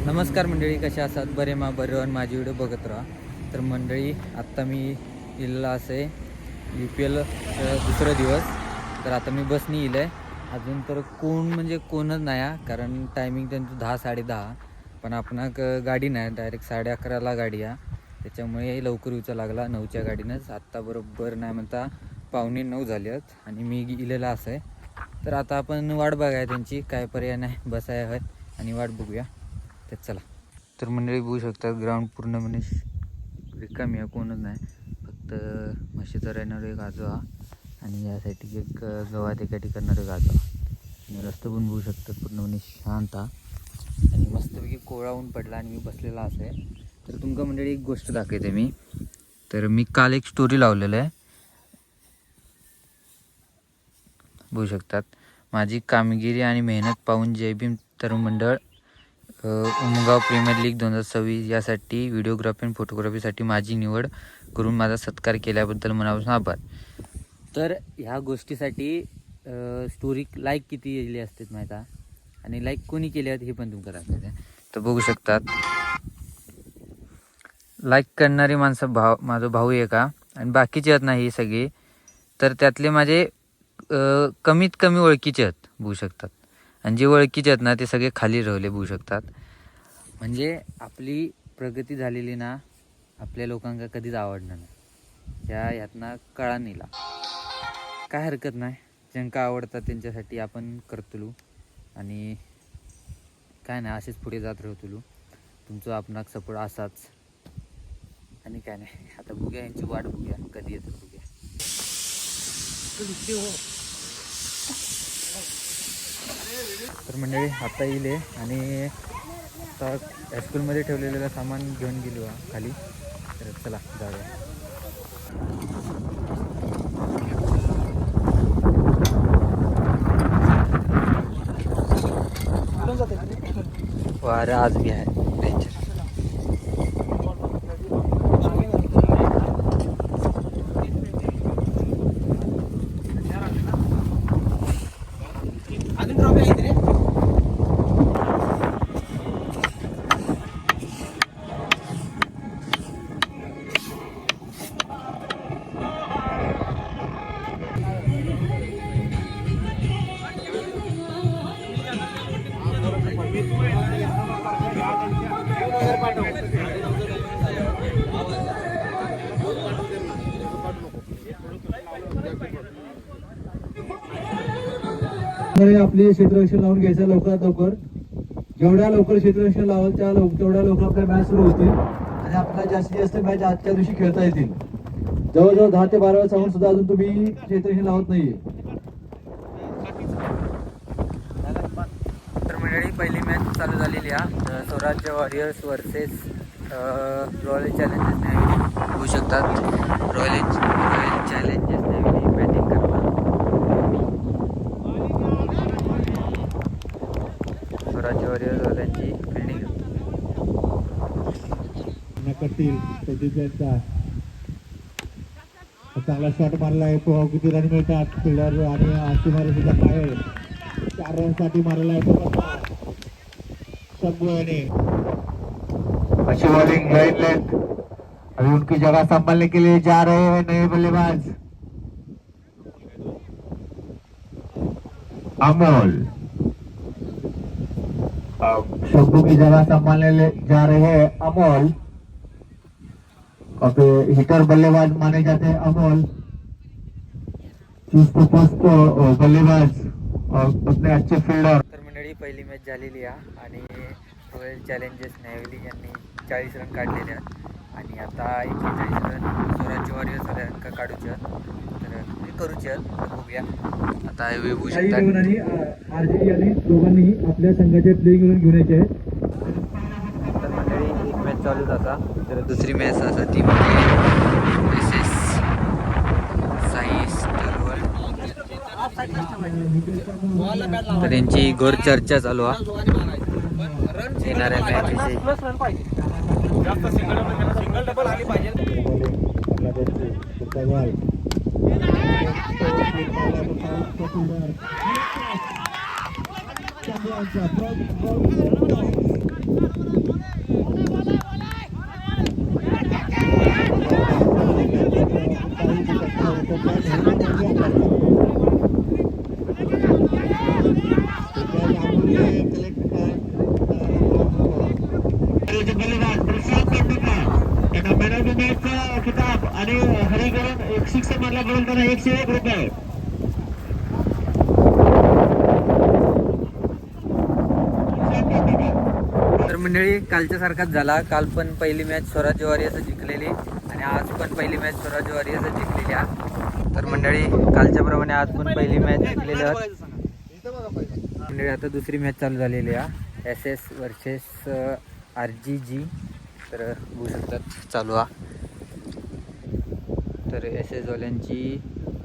नमस्कार मंडळी, कशा असात? बरे बरे माझी व्हिडिओ बघत राहा. तर मंडळी, आत्ता मी इल्ला असे UPL दुसरा दिवस. तर आता मी बसनी येईल आहे. अजून तर कोण म्हणजे कोणच नाही, कारण टायमिंग त्यांचं 10-10:30. पण आपण गाडी नाही, डायरेक्ट 11:30ला गाडी आहे. त्याच्यामुळे लवकर येऊचा लागला 9च्या गाडीनंच. आत्ता बरोबर नाही म्हणता 8:45 झाले आहेत आणि मी इलेला असं आहे. तर आता आपण वाट बघाय त्यांची, काय पर्याय नाही, बसाय आहे आणि वाट बघूया. तर चला. तर मंडळी बघू शकतात, ग्राउंड पूर्ण म्हणजे रिकामी आहे, कोणच नाही. फक्त म्हशीचा राहणार एक गाजो हा आणि यासाठी एक गव्हात एकाठी करणारे गाजो हा. आणि रस्ता पण बघू शकतात पूर्ण म्हणजे शांत हा आणि मस्तपैकी कोवळा ऊन पडला आणि मी बसलेला असं आहे. तर तुमका मंडळी एक गोष्ट दाखवते मी. तर मी काल एक स्टोरी लावलेलं आहे, बघू शकतात. माझी कामगिरी आणि मेहनत पाहून जय भीम तरुण मंडळ उमगाव प्रीमियर लीग 2026 यासाठी व्हिडिओग्राफी आणि फोटोग्राफीसाठी माझी निवड करून माझा सत्कार केल्याबद्दल मनापासून आभार. तर ह्या गोष्टीसाठी स्टोरी लाईक किती येले असतात माहीत आहे, आणि लाईक कोणी केले आहेत हे पण तुमचं दाखवायचं आहे. तर बघू शकतात, लाईक करणारी माणसं माझा भाऊ आहे का, आणि बाकीचे आहेत नाही सगळे. तर त्यातले माझे कमीत कमी ओळखीचे आहेत, बघू शकतात. आणि जे ओळखीचे आहेत ना ते सगळे खाली राहिले, बघू शकतात. म्हणजे आपली प्रगती झालेली ना आपल्या लोकांना कधीच आवडणार नाही. ह्यातनं कळा नेला काय हरकत नाही. ज्यांका आवडतात त्यांच्यासाठी आपण करतलो आणि काय नाही, असेच पुढे जात राहतलो. तुमचं आपणाक सपोर्ट असाच आणि काय नाही. आता बघूया, यांची वाट बघूया कधी येतात बघूया. तर मंडळी आता येईल आणि आता हायस्कूलमध्ये ठेवलेलं सामान घेऊन गेलो खाली. तर चला जाऊया. वारं आज बी आहे डेंजर. आपले क्षेत्ररक्षण लावून घ्यायचं लवकरात लवकर. जेवढ्या लवकर क्षेत्ररक्षण लावाल तेवढ्या लवकर आपल्या मॅच सुरू होतील आणि आपल्याला जास्तीत जास्त मॅच आजच्या दिवशी खेळता येतील. जवळजवळ 10 ते 12 वेळा सांगून सुद्धा अजून तुम्ही क्षेत्ररक्षण लावत नाहीये. तर मंडळी, पहिली मॅच चालू झालेली आहे. स्वराज्य warriors versus royal challengers navy. होऊ शकतात रॉयल चॅलेंजर्स नेव्ही बॅटिंग करतात. स्वराज्य वॉरियर्स वाल्यांची फिल्डिंग करतील. चांगला शॉट मारलाय. किती रन मिळतात फिल्डर आणि आशिमारे सुद्धा बाहेर. 4 रनसाठी मारला आहे शंभूने. अच्छी बॉलिंग लाइन लेंथ. अभी उनकी जगह संभालने के लिए जा रहे हैं नए बल्लेबाज अमोल. शंभू की जगह संभालने जा रहे हैं अमोल. अब हिटर बल्लेबाज माने जाते हैं अमोल. फर्स्ट बल्लेबाज और अपने अच्छे फील्डर. तर मंडळी, पहिली मॅच झालेली आहे आणि रॉयल चॅलेंजर्स नेव्ही यांनी 40 रन काढलेले आहेत आणि आता 41 रन स्वराज्य वॉरियर्स वाल्यांका काढूचे आहेत. तर हे करूचे आहेत. तर बघूया आता हे बघू शकतात. आरजेडी आणि दोघांनी आपल्या संघाचे प्लेइंग घेऊन यायचे आहेत. तर मंडळी, एक मॅच चालू जाता. तर दुसरी मॅच असा ती म्हणजे तर त्यांची घोर चर्चा चालू आहे येणाऱ्या मॅचविषयी. किताब आणि हरिकरण एक शिक्षक म्हटला बरोबर 101 रुपये. तर मंडळी कालच्या सारखाच झाला. काल पण पहिली मॅच स्वराज्य वॉरियर्स जिंकलेली आणि आज पण पहिली मॅच स्वराज्य वॉरियर्स जिंकलेली आहे. तर मंडळी कालच्या प्रमाणे आज पण पहिली मॅच जिंकलेली आहे. मंडळी आता दुसरी मॅच चालू झालेली आहे, SS वर्सेस RGG. तर बघू शकतात चालू आहे. तर SS वाल्यांची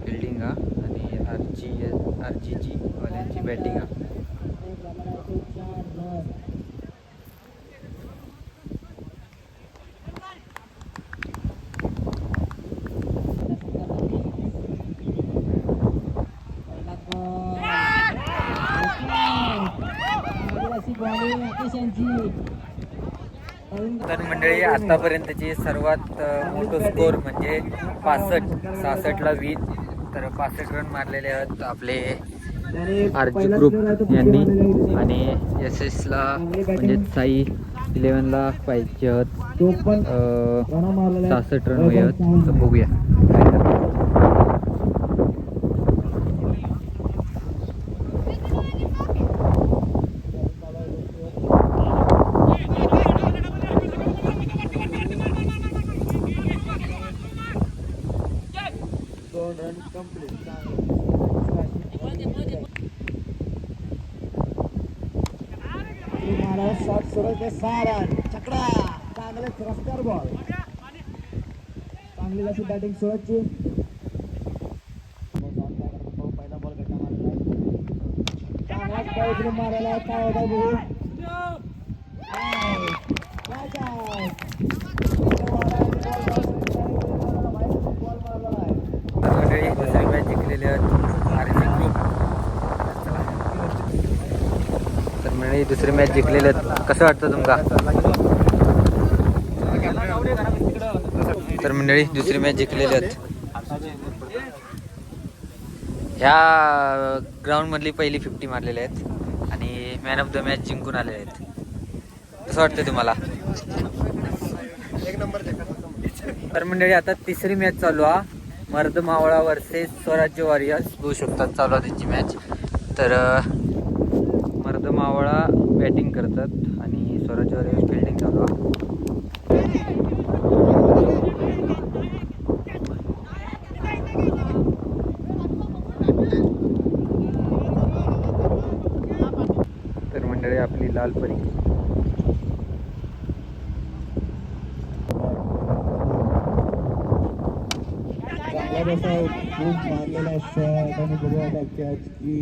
फिल्डिंग आहे आणि RGG वाल्यांची बॅटिंग आहे. तर मंडळी आतापर्यंतची सर्वात मोठं स्कोर म्हणजे 66ला 20. तर 65 रन मारलेले आहेत आपले RG ग्रुप यांनी आणि SS ला म्हणजे साई 11ला पाहिजे आहेत 66 रन आहेत. तर बघूया काय करतात. शॉट सरळ ते 6 रन चकडा चांगले रस्त्यावर बॉल चांगली अशी बॅटिंग सुरतची. पहिला बॉल गटा मारला चांगलाच बॉल मारायला काय होता बघू. दुसरी मॅच जिंकलेली आहेत RG ग्रुप. तर म्हणजे दुसरी मॅच जिंकलेली आहेत. कसं वाटतं तुमका? तर मंडळी दुसरी मॅच जिंकलेली आहेत. ह्या ग्राउंड मधली पहिली 50 मारलेली आहेत आणि मॅन ऑफ द मॅच जिंकून आलेले आहेत. कसं वाटतं तुम्हाला? तर मंडळी आता तिसरी मॅच चालू आहे, मर्द मावळा वर्सेस स्वराज्य वॉरियर्स. बघू शकतात चालू आहे त्यांची मॅच. तर मर्द मावळा बॅटिंग करतात आणि स्वराज्य वॉरियर्स फिल्डिंग चालू आहे. तर मंडळी आपली लाल परी खूप मारलेला शॉट आणि बघूया कॅच की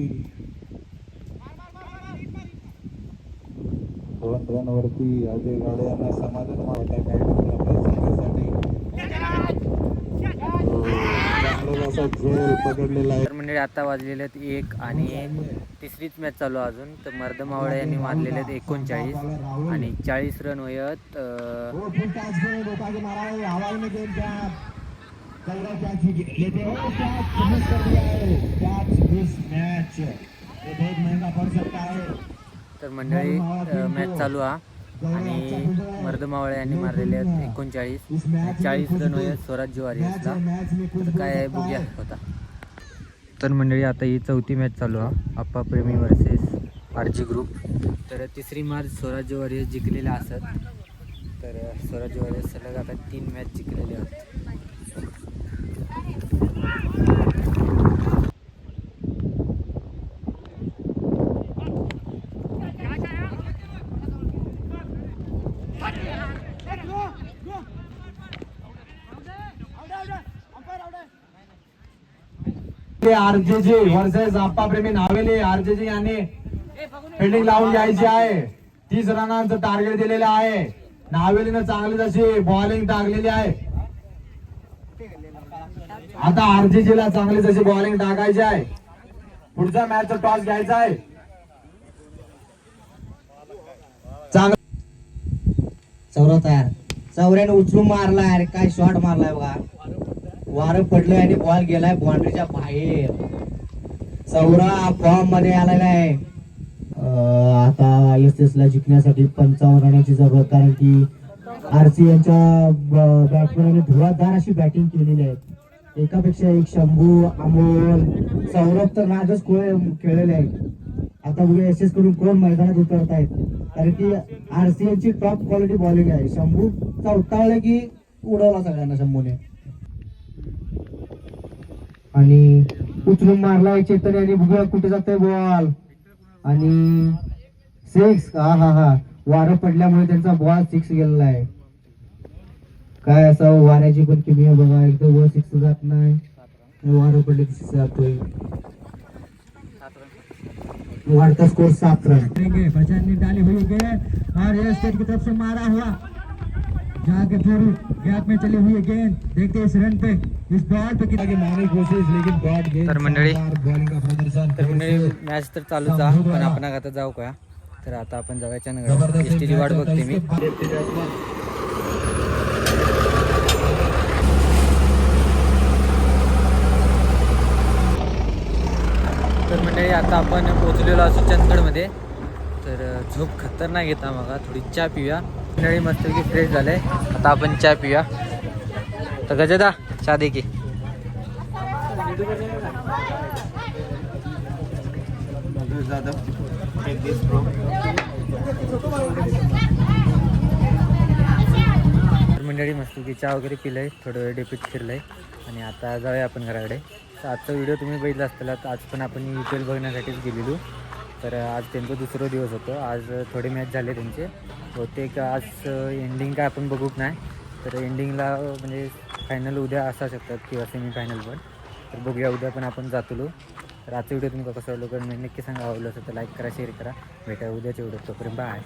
2 रनवरती अजय गाडे यांना समाधान वाटत आहे आपल्या संघासाठी. चांगला असा झेल पकडलेला आहे. तर मंडळी आता वाजलेले आहेत 1 आणि तिसरीच मॅच चालू आहे अजून. तर मर्द मावळा यांनी मारलेले आहेत 39 आणि 40 रन वयत. तर मंडळी मॅच चालू आहे आणि मर्द मावळे यांनी मारलेले आहेत 39 आणि 40 रन वयत स्वराज्य वॉरियर्सला. तर काय बघूया होता. तर मंडळी आता ही चौथी मॅच चालू आहे, आप्पा प्रेमी वर्सेस RG ग्रुप. तर तिसरी मॅच स्वराज्य वॉरियर्स जिंकलेले असत. तर स्वराज्य वॉरियर्स सलग आता 3 मॅच जिंकलेले आहेत. RGG वर्सेस आप्पा प्रेमी नावेली. RGG यांनी फिल्डिंग लावून घ्यायची आहे. 30 रनांचं टार्गेट दिलेलं आहे. नावेलीनं चांगली जशी बॉलिंग टाकलेली आहे. आता RGG ला चांगली जशी बॉलिंग टाकायची आहे. पुढचा मॅचचा टॉस घ्यायचा आहे. चांगला सौरव तयार. सौऱ्याने उचलून मारलाय. अरे काय शॉट मारलाय बघा. वारं पडलंय आणि बॉल गेलाय बाउंड्रीच्या बाहेर. सौरा फॉर्म मध्ये आलेला आहे. आता एस ला जिंकण्यासाठी 55 रनाची जरूरत, कारण की आरसी यांच्या बॅट्समॅनने धुवाधार अशी बॅटिंग केलेली आहे. एकापेक्षा एक शंभू, अमोल, सौरभ तर नागच खेळलेले आहेत. आता बघूया एस एस कडून कोण मैदानात उतरत आहेत, कारण की आरसी यांची टॉप क्वालिटी बॉलिंग आहे. शंभू चौताळलं की उडवला सगळ्यांना शंभूने. आणि उचलून मारलाय चेतन यांनी. बघूया कुठे जातोय बॉल. आणि 6. हा वारं पडल्यामुळे त्यांचा बॉल 6 गेलेला आहे. काय असं वाऱ्याची पण किमी आहे बघा. एकदम वर 6 जात नाही, वारं पडले की 6 जातोय. वाढता स्कोर 7 रन. बचाने डाली हुई गेंद और ये स्टेट की तरफ से मारा हुआ, जाके थोड़ी गैप में चली हुई गेंद. देखते इस रन पे, इस बॉल पे कितनी मारने की कोशिश, लेकिन गॉड गेंद. तर मंडळी बॉलिंग का प्रदर्शन. मॅच तर चालूच आहे, पण आपण आता जाऊ का? तर आता आपण जाऊया नगर. एसटीची वाट बघते मी. तर मंडळी आता आपण पोचलेलो असू चंदगडमध्ये. तर झोप खतरनाक येता मग थोडी चहा पिऊया. मंडळी मस्तपैकी फ्रेश झालंय. आता आपण चहा पिऊया. तर गजदा चहा दे की. तर मंडळी मस्तपैकी चहा वगैरे पिलंय, थोडं वेळ डेपीत फिरलंय आणि आता जाऊया आपण घराकडे. तर आजचा व्हिडिओ तुम्ही बघितला असताना. आज पण आपण UPL बघण्यासाठीच गेलेलो. तर आज त्यांचा दुसरा दिवस होतं. आज थोडे मॅच झाले त्यांचे. बहुतेक आज एंडिंग काय आपण बघूक नाही. तर एंडिंगला म्हणजे फायनल उद्या असू शकतात किंवा सेमीफायनल पण. तर बघूया उद्या पण आपण जातलो. तर आजचा व्हिडिओ तुम्ही कसं वाटलं नक्की सांगा. आवडलं असेल तर लाईक करा, शेअर करा. भेटा उद्याच्या व्हिडिओ. तोपर्यंत बाय.